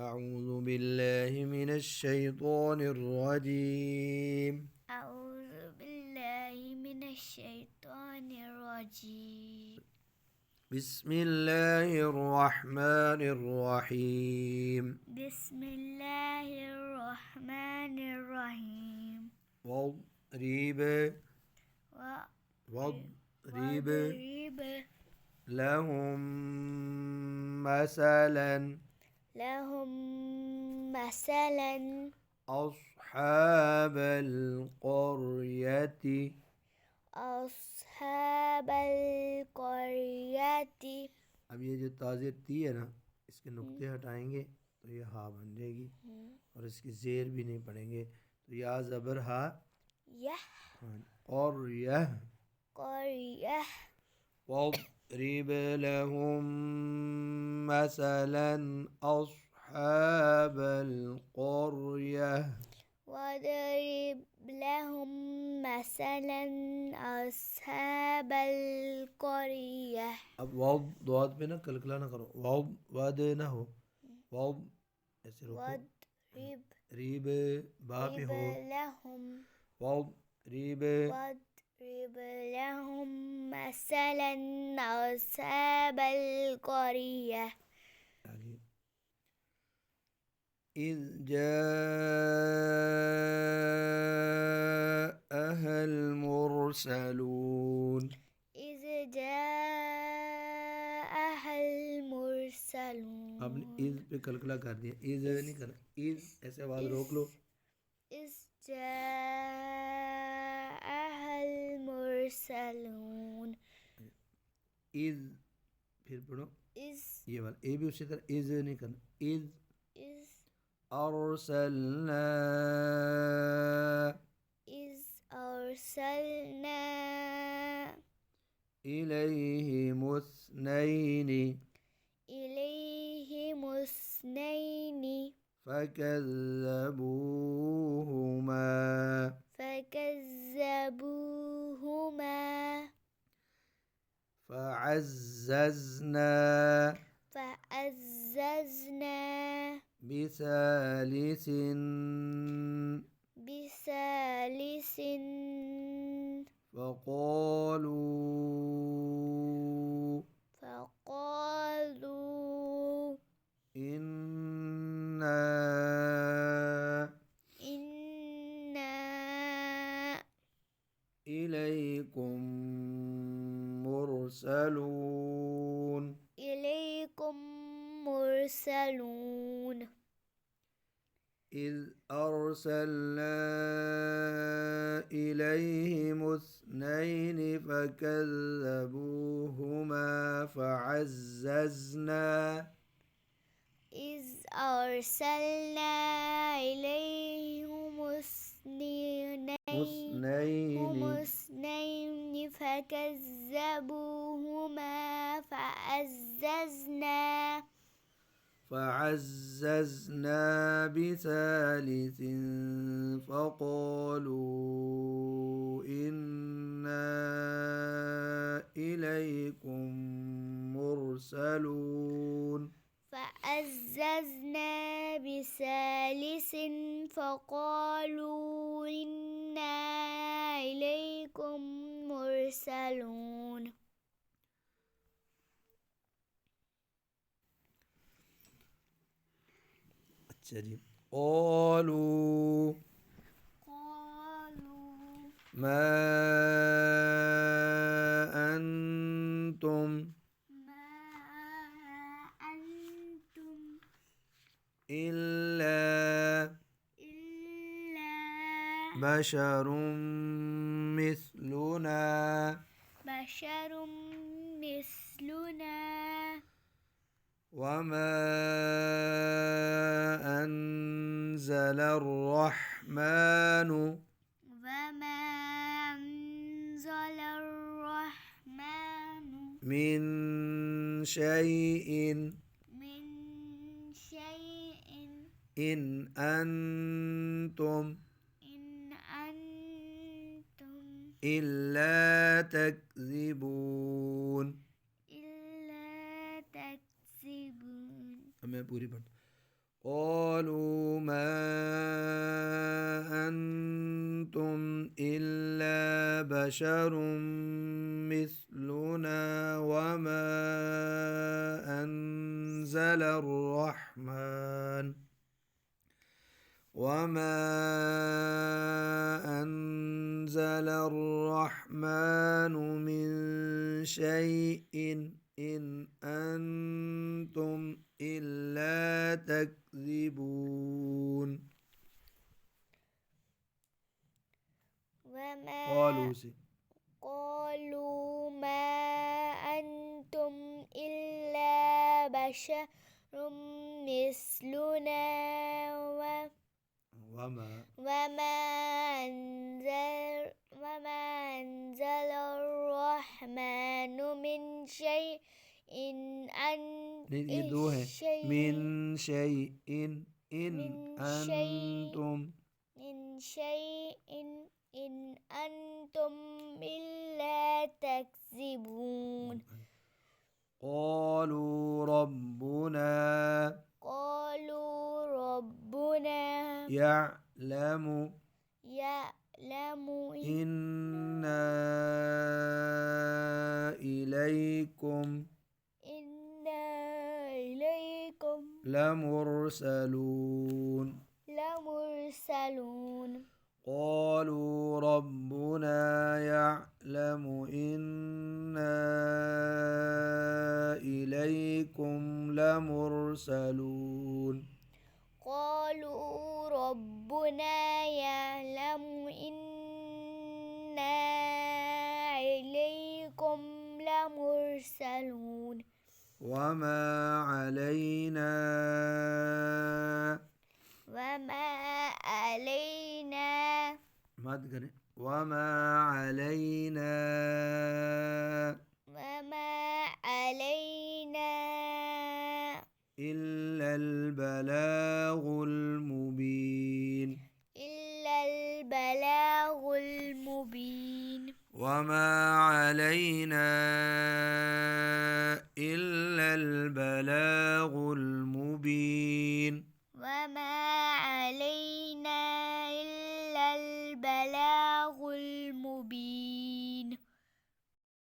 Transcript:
أعوذ بالله من الشيطان الرجيم. أعوذ بالله من الشيطان الرجيم. بسم الله الرحمن الرحيم. بسم الله الرحمن الرحيم. واضرب واضرب واضرب لهم مثلا أصحاب القرية. أصحاب القرية. अब ये जो ताज़ीर ती है ना, इसके नुक्ते हटाएंगे तो ये हा बन जाएगी और इसकी ज़ेर भी नहीं पढ़ेंगे तो या ज़बर हा यह और यह قرية. واضرب لهم مثلا أصحاب القرية. واضرب لهم مثلا أصحاب القرية. अब वाव द्वाद पे ना कलकला ना करो, वाव वाद ना हो, वाव ऐसे रोको, واضرب रीब बा पे हो, لهم वाव रीब واضرب لهم مثلا أصحاب القرية. आगे إذ جاءها المرسلون. إذ جاءها المرسلون. आपने इज पे कलकला कर दिया, इज नहीं करना, इज ऐसे आवाज रोक लो। إذ جاءها المرسلون. इज फिर पढ़ो, إذ ये वाला ए भी उसी तरह इज नहीं करना, इज إذ अरसलना إذ أرسلنا इलैहिम इस्नैनि إليهم اثنين फकज़्ज़बूहुमा فكذبوهما फअज़्ज़ज़ना فعززنا बिसालिसिन بثالث فقالوا إنا إنا إليكم مرسلون. إليكم مرسلون. إذ أرسلنا إليهم اثنين فكذبوهما فعززنا إذ أرسلنا إليهم اثنين فكذبوهما فعززنا بثالث فقالوا إنا إليكم مرسلون. فعززنا بثالث فقالوا إنا إليكم مرسلون. अच्छा जी, قالوا ما أنتم إلا بشر مثلنا وما أنزل الرحمن من شيء إن أنتم إلا تكذبون. अब मैं पूरी पढ़ता قالوا ما أنتم إلا بشر مثلنا وما أنزل الرحمن من شيء إن أنتم إلا تكذبون. قالوا ما أنتم إلا بشر مثلنا وما أنزل الرحمن من شيء إن أنتم إلا تكذبون. قالوا ربنا يعلم إنا إليكم لمرسلون. قالوا ربنا يعلم إنا إليكم لمرسلون. قالوا ربنا يعلم إنا إليكم لمرسلون. وما علينا إلا البلاغ المبين. وما علينا إلا البلاغ المبين.